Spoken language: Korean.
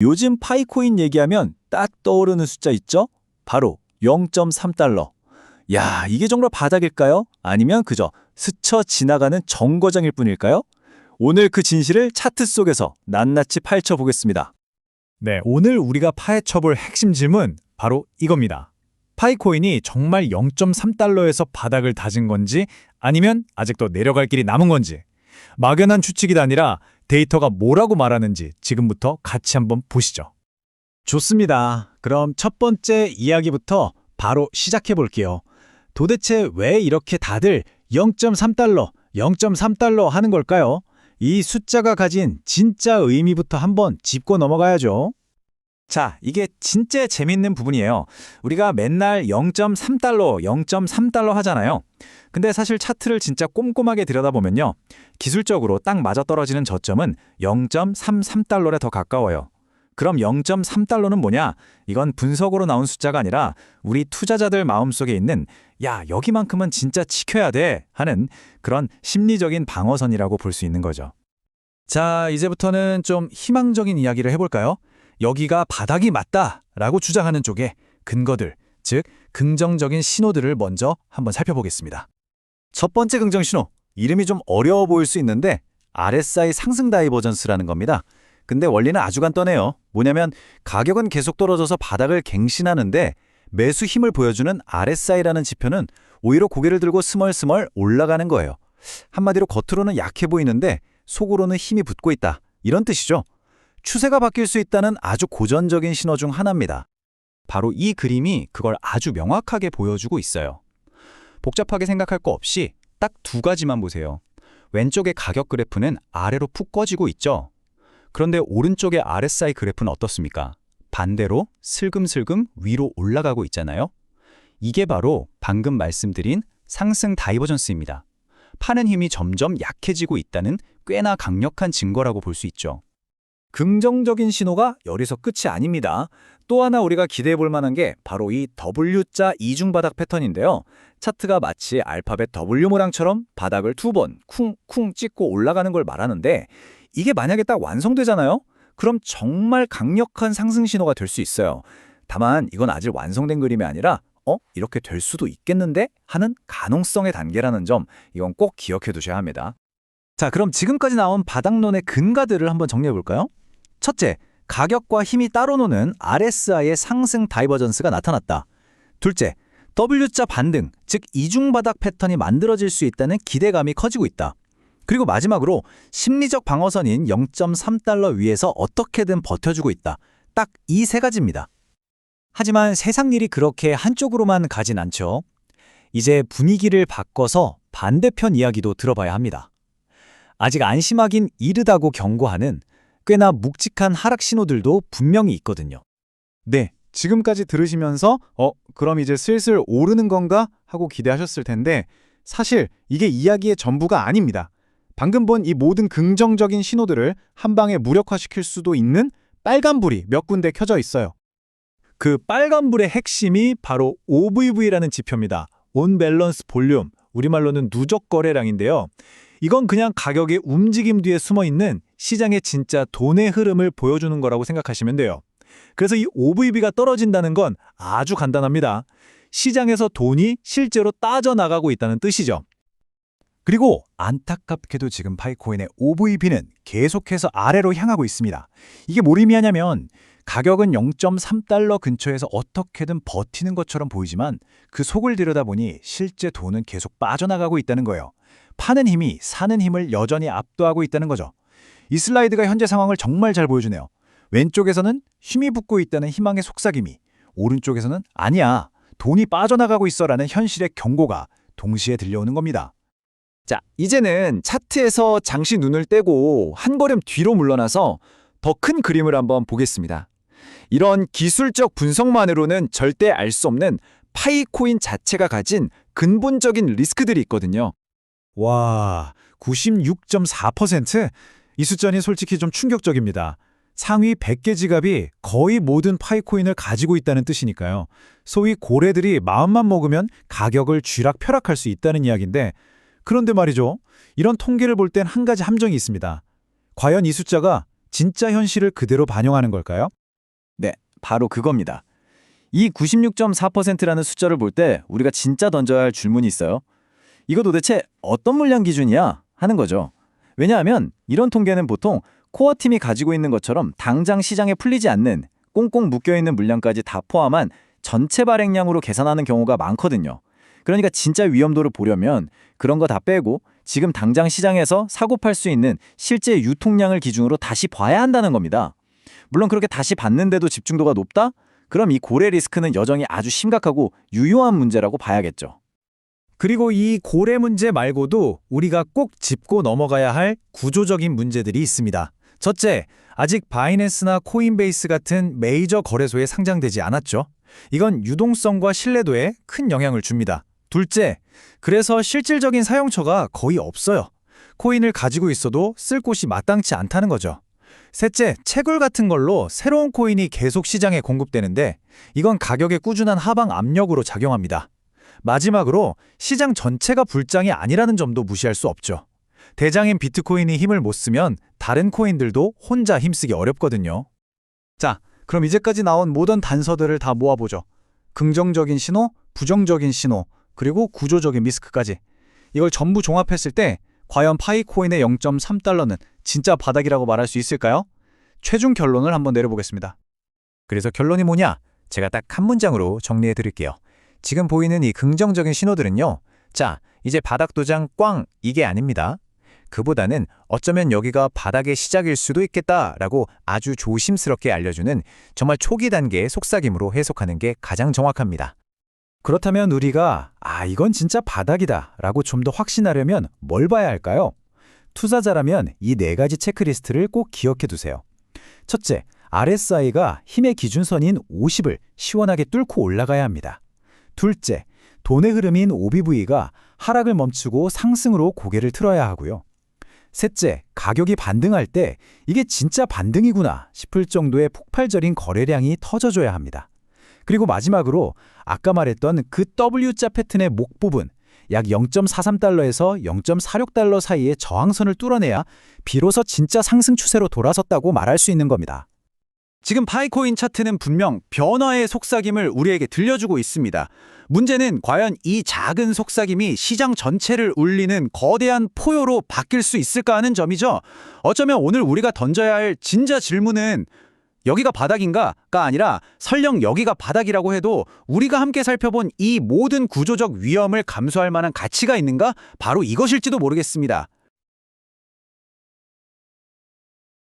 요즘 파이코인 얘기하면 딱 떠오르는 숫자 있죠? 바로 0.3달러. 야, 이게 정말 바닥일까요? 아니면 그저 스쳐 지나가는 정거장일 뿐일까요? 오늘 그 진실을 차트 속에서 낱낱이 파헤쳐 보겠습니다. 네, 오늘 우리가 파헤쳐볼 핵심 질문 바로 이겁니다. 파이코인이 정말 0.3달러에서 바닥을 다진 건지 아니면 아직도 내려갈 길이 남은 건지 막연한 추측이 아니라 데이터가 뭐라고 말하는지 지금부터 같이 한번 보시죠. 좋습니다. 그럼 첫 번째 이야기부터 바로 시작해 볼게요. 도대체 왜 이렇게 다들 0.3달러, 0.3달러 하는 걸까요? 이 숫자가 가진 진짜 의미부터 한번 짚고 넘어가야죠. 자, 이게 진짜 재밌는 부분이에요. 우리가 맨날 0.3달러, 0.3달러 하잖아요. 근데 사실 차트를 진짜 꼼꼼하게 들여다보면요. 기술적으로 딱 맞아떨어지는 저점은 0.33달러에 더 가까워요. 그럼 0.3달러는 뭐냐? 이건 분석으로 나온 숫자가 아니라 우리 투자자들 마음속에 있는 야, 여기만큼은 진짜 지켜야 돼 하는 그런 심리적인 방어선이라고 볼 수 있는 거죠. 자, 이제부터는 좀 희망적인 이야기를 해볼까요? 여기가 바닥이 맞다라고 주장하는 쪽의 근거들, 즉 긍정적인 신호들을 먼저 한번 살펴보겠습니다. 첫 번째 긍정 신호, 이름이 좀 어려워 보일 수 있는데 RSI 상승 다이버전스라는 겁니다. 근데 원리는 아주 간단해요. 뭐냐면 가격은 계속 떨어져서 바닥을 갱신하는데 매수 힘을 보여주는 RSI라는 지표는 오히려 고개를 들고 스멀스멀 올라가는 거예요. 한마디로 겉으로는 약해 보이는데 속으로는 힘이 붙고 있다. 이런 뜻이죠. 추세가 바뀔 수 있다는 아주 고전적인 신호 중 하나입니다. 바로 이 그림이 그걸 아주 명확하게 보여주고 있어요. 복잡하게 생각할 거 없이 딱 두 가지만 보세요. 왼쪽의 가격 그래프는 아래로 푹 꺼지고 있죠. 그런데 오른쪽의 RSI 그래프는 어떻습니까? 반대로 슬금슬금 위로 올라가고 있잖아요. 이게 바로 방금 말씀드린 상승 다이버전스입니다. 파는 힘이 점점 약해지고 있다는 꽤나 강력한 증거라고 볼 수 있죠. 긍정적인 신호가 여기서 끝이 아닙니다. 또 하나 우리가 기대해 볼 만한 게 바로 이 W자 이중바닥 패턴인데요. 차트가 마치 알파벳 W 모양처럼 바닥을 두 번 쿵쿵 찍고 올라가는 걸 말하는데 이게 만약에 딱 완성되잖아요? 그럼 정말 강력한 상승 신호가 될 수 있어요. 다만 이건 아직 완성된 그림이 아니라 이렇게 될 수도 있겠는데? 하는 가능성의 단계라는 점 이건 꼭 기억해 두셔야 합니다. 자, 그럼 지금까지 나온 바닥론의 근거들을 한번 정리해 볼까요? 첫째, 가격과 힘이 따로 노는 RSI의 상승 다이버전스가 나타났다. 둘째, W자 반등, 즉 이중바닥 패턴이 만들어질 수 있다는 기대감이 커지고 있다. 그리고 마지막으로 심리적 방어선인 0.3달러 위에서 어떻게든 버텨주고 있다. 딱 이 세 가지입니다. 하지만 세상 일이 그렇게 한쪽으로만 가진 않죠. 이제 분위기를 바꿔서 반대편 이야기도 들어봐야 합니다. 아직 안심하긴 이르다고 경고하는 꽤나 묵직한 하락 신호들도 분명히 있거든요. 네, 지금까지 들으시면서 그럼 이제 슬슬 오르는 건가? 하고 기대하셨을 텐데 사실 이게 이야기의 전부가 아닙니다. 방금 본 이 모든 긍정적인 신호들을 한 방에 무력화시킬 수도 있는 빨간불이 몇 군데 켜져 있어요. 그 빨간불의 핵심이 바로 OVV라는 지표입니다. 온 밸런스 볼륨, 우리말로는 누적 거래량인데요. 이건 그냥 가격의 움직임 뒤에 숨어있는 시장의 진짜 돈의 흐름을 보여주는 거라고 생각하시면 돼요. 그래서 이 OVB가 떨어진다는 건 아주 간단합니다. 시장에서 돈이 실제로 따져나가고 있다는 뜻이죠. 그리고 안타깝게도 지금 파이코인의 OVB는 계속해서 아래로 향하고 있습니다. 이게 뭘 의미하냐면 가격은 0.3달러 근처에서 어떻게든 버티는 것처럼 보이지만 그 속을 들여다보니 실제 돈은 계속 빠져나가고 있다는 거예요. 파는 힘이 사는 힘을 여전히 압도하고 있다는 거죠. 이 슬라이드가 현재 상황을 정말 잘 보여주네요. 왼쪽에서는 힘이 붙고 있다는 희망의 속삭임이, 오른쪽에서는 아니야, 돈이 빠져나가고 있어라는 현실의 경고가 동시에 들려오는 겁니다. 자, 이제는 차트에서 잠시 눈을 떼고 한 걸음 뒤로 물러나서 더 큰 그림을 한번 보겠습니다. 이런 기술적 분석만으로는 절대 알 수 없는 파이코인 자체가 가진 근본적인 리스크들이 있거든요. 와, 96.4%? 이 숫자는 솔직히 좀 충격적입니다. 상위 100개 지갑이 거의 모든 파이코인을 가지고 있다는 뜻이니까요. 소위 고래들이 마음만 먹으면 가격을 쥐락펴락할 수 있다는 이야기인데 그런데 말이죠. 이런 통계를 볼 땐 한 가지 함정이 있습니다. 과연 이 숫자가 진짜 현실을 그대로 반영하는 걸까요? 네, 바로 그겁니다. 이 96.4%라는 숫자를 볼 때 우리가 진짜 던져야 할 질문이 있어요. 이거 도대체 어떤 물량 기준이야? 하는 거죠. 왜냐하면 이런 통계는 보통 코어 팀이 가지고 있는 것처럼 당장 시장에 풀리지 않는 꽁꽁 묶여있는 물량까지 다 포함한 전체 발행량으로 계산하는 경우가 많거든요. 그러니까 진짜 위험도를 보려면 그런 거 다 빼고 지금 당장 시장에서 사고 팔 수 있는 실제 유통량을 기준으로 다시 봐야 한다는 겁니다. 물론 그렇게 다시 봤는데도 집중도가 높다? 그럼 이 고래 리스크는 여전히 아주 심각하고 유효한 문제라고 봐야겠죠. 그리고 이 고래 문제 말고도 우리가 꼭 짚고 넘어가야 할 구조적인 문제들이 있습니다. 첫째, 아직 바이낸스나 코인베이스 같은 메이저 거래소에 상장되지 않았죠. 이건 유동성과 신뢰도에 큰 영향을 줍니다. 둘째, 그래서 실질적인 사용처가 거의 없어요. 코인을 가지고 있어도 쓸 곳이 마땅치 않다는 거죠. 셋째, 채굴 같은 걸로 새로운 코인이 계속 시장에 공급되는데 이건 가격의 꾸준한 하방 압력으로 작용합니다. 마지막으로 시장 전체가 불장이 아니라는 점도 무시할 수 없죠. 대장인 비트코인이 힘을 못 쓰면 다른 코인들도 혼자 힘쓰기 어렵거든요. 자, 그럼 이제까지 나온 모든 단서들을 다 모아보죠. 긍정적인 신호, 부정적인 신호, 그리고 구조적인 리스크까지. 이걸 전부 종합했을 때 과연 파이코인의 0.3달러는 진짜 바닥이라고 말할 수 있을까요? 최종 결론을 한번 내려보겠습니다. 그래서 결론이 뭐냐? 제가 딱 한 문장으로 정리해 드릴게요. 지금 보이는 이 긍정적인 신호들은요. 자, 이제 바닥 도장 꽝 이게 아닙니다. 그보다는 어쩌면 여기가 바닥의 시작일 수도 있겠다라고 아주 조심스럽게 알려주는 정말 초기 단계의 속삭임으로 해석하는 게 가장 정확합니다. 그렇다면 우리가 이건 진짜 바닥이다 라고 좀 더 확신하려면 뭘 봐야 할까요? 투자자라면 이 네 가지 체크리스트를 꼭 기억해 두세요. 첫째, RSI가 힘의 기준선인 50을 시원하게 뚫고 올라가야 합니다. 둘째, 돈의 흐름인 OBV가 하락을 멈추고 상승으로 고개를 틀어야 하고요. 셋째, 가격이 반등할 때 이게 진짜 반등이구나 싶을 정도의 폭발적인 거래량이 터져줘야 합니다. 그리고 마지막으로 아까 말했던 그 W자 패턴의 목 부분, 약 0.43달러에서 0.46달러 사이의 저항선을 뚫어내야 비로소 진짜 상승 추세로 돌아섰다고 말할 수 있는 겁니다. 지금 파이코인 차트는 분명 변화의 속삭임을 우리에게 들려주고 있습니다. 문제는 과연 이 작은 속삭임이 시장 전체를 울리는 거대한 포효로 바뀔 수 있을까 하는 점이죠. 어쩌면 오늘 우리가 던져야 할 진짜 질문은 여기가 바닥인가가 아니라 설령 여기가 바닥이라고 해도 우리가 함께 살펴본 이 모든 구조적 위험을 감수할 만한 가치가 있는가? 바로 이것일지도 모르겠습니다.